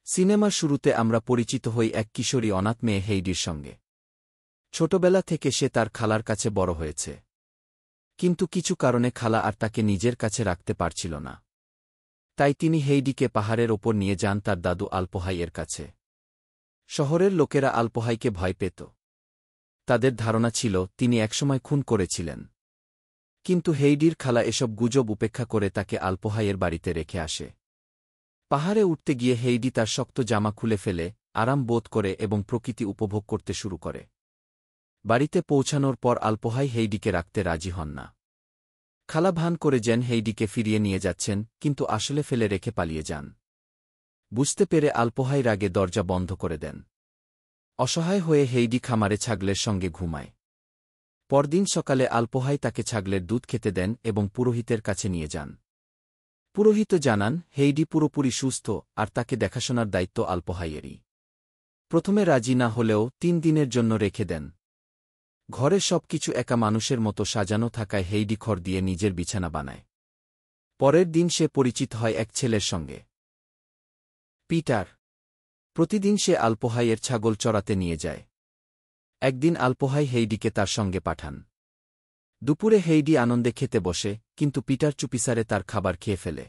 সিনেমার শুরুতে আমরা পরিচিত হই এক কিশোরী অনাথ মেয়ে হেইডির সঙ্গে। ছোটবেলা থেকে সে তার খালার কাছে বড় হয়েছে, কিন্তু কিছু কারণে খালা আর তাকে নিজের কাছে রাখতে পারছিল না। তাই তিনি হেইডিকে পাহাড়ের ওপর নিয়ে যান তার দাদু আলপোহাইয়ের কাছে। শহরের লোকেরা আলপোহাইকে ভয় পেত। তাদের ধারণা ছিল তিনি একসময় খুন করেছিলেন। কিন্তু হেইডির খালা এসব গুজব উপেক্ষা করে তাকে আলপোহাইয়ের বাড়িতে রেখে আসে। পাহাড়ে উঠতে গিয়ে হেইডি তার শক্ত জামা খুলে ফেলে, আরাম বোধ করে এবং প্রকৃতি উপভোগ করতে শুরু করে। বাড়িতে পৌঁছানোর পর আলপোহাই হেইডিকে রাখতে রাজি হন না। খালা ভান করে যেন হেইডিকে ফিরিয়ে নিয়ে যাচ্ছেন, কিন্তু আসলে ফেলে রেখে পালিয়ে যান। বুঝতে পেরে আলপোহাই রাগে দরজা বন্ধ করে দেন। অসহায় হয়ে হেইডি খামারে ছাগলের সঙ্গে ঘুমায়। পরদিন সকালে আলপোহাই তাকে ছাগলের দুধ খেতে দেন এবং পুরোহিতের কাছে নিয়ে যান। পুরোহিত জানান হেইডি পুরোপুরি সুস্থ আর তাকে দেখাশোনার দায়িত্ব আলপোহাইয়েরই। প্রথমে রাজি না হলেও ৩ দিনের জন্য রেখে দেন। ঘরে সবকিছু একা মানুষের মতো সাজানো থাকায় হেইডি খড় দিয়ে নিজের বিছানা বানায়। পরের দিন সে পরিচিত হয় এক ছেলের সঙ্গে, পিটার। প্রতিদিন সে আলপোহাইয়ের ছাগল চড়াতে নিয়ে যায়। একদিন আলপোহাই হেইডিকে তার সঙ্গে পাঠান। দুপুরে হেইডি আনন্দে খেতে বসে, কিন্তু পিটার চুপিসারে তার খাবার খেয়ে ফেলে।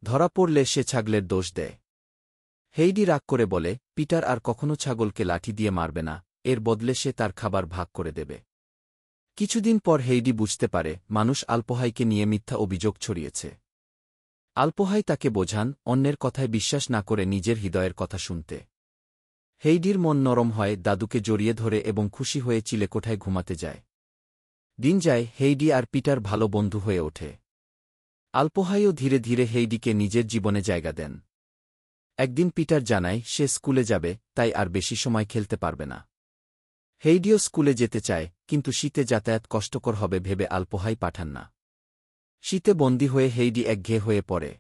ধরা পড়লে সে ছাগলের দোষ দেয়। হেইডি রাগ করে বলে পিটার আর কখনো ছাগলকে লাঠি দিয়ে মারবে না, এর বদলে সে তার খাবার ভাগ করে দেবে। কিছুদিন পর হেইডি বুঝতে পারে মানুষ আলপোহাইকে নিয়ে মিথ্যা অভিযোগ ছড়িয়েছে। আলপোহাই তাকে বোঝান অন্যের কথায় বিশ্বাস না করে নিজের হৃদয়ের কথা শুনতে। হেইডির মন নরম হয়, দাদুকে জড়িয়ে ধরে এবং খুশি হয়ে চিলেকোঠায় ঘুমাতে যায়। দিন যায়, হেইডি আর পিটার ভালো বন্ধু হয়ে ওঠে। আলপোহাইও ধীরে ধীরে হেইডিকে নিজের জীবনে জায়গা দেন। একদিন পিটার জানায় সে স্কুলে যাবে, তাই আর বেশি সময় খেলতে পারবে না। হেইডিও স্কুলে যেতে চায়, কিন্তু শীতে যাতায়াত কষ্টকর হবে ভেবে আলপোহাই পাঠান না। শীতে বন্দী হয়ে হেইডি একঘেয়ে হয়ে পড়ে।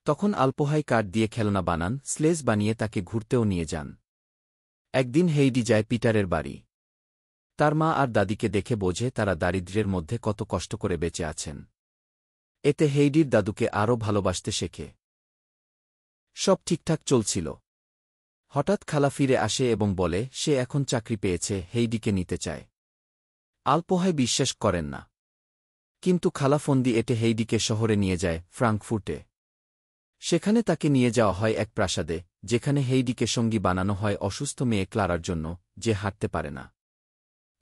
তখন আলপোহাই কাঠ দিয়ে খেলনা বানান, স্লেজ বানিয়ে তাকে ঘুরতেও নিয়ে যান। একদিন হেইডি যায় পিটারের বাড়ি। তার মা আর দাদিকে দেখে বোঝে তারা দারিদ্র্যের মধ্যে কত কষ্ট করে বেঁচে আছেন। এতে হেইডির দাদুকে আরও ভালোবাসতে শেখে। সব ঠিকঠাক চলছিল। হঠাৎ খালা ফিরে আসে এবং বলে সে এখন চাকরি পেয়েছে, হেইডিকে নিতে চায়। আলপোহাই বিশ্বাস করেন না, কিন্তু খালা ফন্দি এঁটে হেইডিকে শহরে নিয়ে যায়, ফ্রাঙ্কফুর্টে। সেখানে তাকে নিয়ে যাওয়া হয় এক প্রাসাদে, যেখানে হেইডিকে সঙ্গী বানানো হয় অসুস্থ মেয়ে ক্লারার জন্য, যে হাঁটতে পারে না।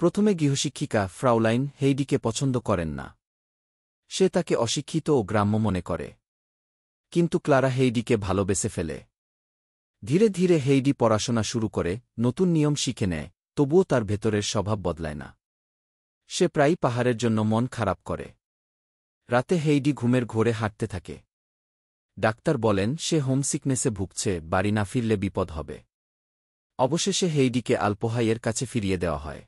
প্রথমে গৃহশিক্ষিকা ফ্রাউলাইন হেইডিকে পছন্দ করেন না। সে তাকে অশিক্ষিত ও গ্রাম্য মনে করে। কিন্তু ক্লারা হেইডিকে ভালোবেসে ফেলে। ধীরে ধীরে হেইডি পড়াশোনা শুরু করে, নতুন নিয়ম শিখে নেয়, তবুও তার ভেতরের স্বভাব বদলায় না। সে প্রায়ই পাহাড়ের জন্য মন খারাপ করে। রাতে হেইডি ঘুমের ঘোরে হাঁটতে থাকে। ডাক্তার বলেন সে হোমসিকনেসে ভুগছে, বাড়ি না ফিরলে বিপদ হবে। অবশেষে হেইডিকে আলপোহাইয়ের কাছে ফিরিয়ে দেওয়া হয়।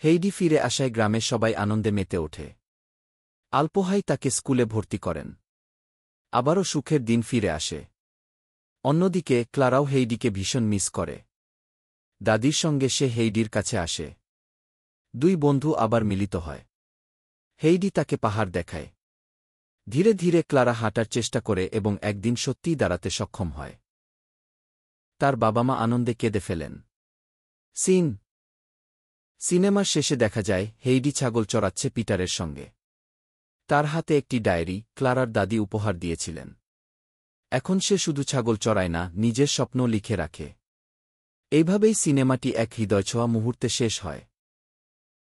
হেইডি ফিরে আসায় গ্রামের সবাই আনন্দে মেতে ওঠে। আলপোহাই তাকে স্কুলে ভর্তি করেন। আবারও সুখের দিন ফিরে আসে। অন্যদিকে ক্লারাও হেইডিকে ভীষণ মিস করে। দাদির সঙ্গে সে হেইডির কাছে আসে। 2 বন্ধু আবার মিলিত হয়। হেইডি তাকে পাহাড় দেখায়। ধীরে ধীরে ক্লারা হাঁটার চেষ্টা করে এবং একদিন সত্যিই দাঁড়াতে সক্ষম হয়। তার বাবা মা আনন্দে কেঁদে ফেলেন। সিনেমার শেষে দেখা যায় হেইডি ছাগল চড়াচ্ছে পিটারের সঙ্গে। তার হাতে একটি ডায়েরি ক্লারার দাদি উপহার দিয়েছিলেন। এখন সে শুধু ছাগল চড়ায় না, নিজের স্বপ্ন লিখে রাখে। এইভাবেই সিনেমাটি এক হৃদয়ছোঁয়া মুহূর্তে শেষ হয়।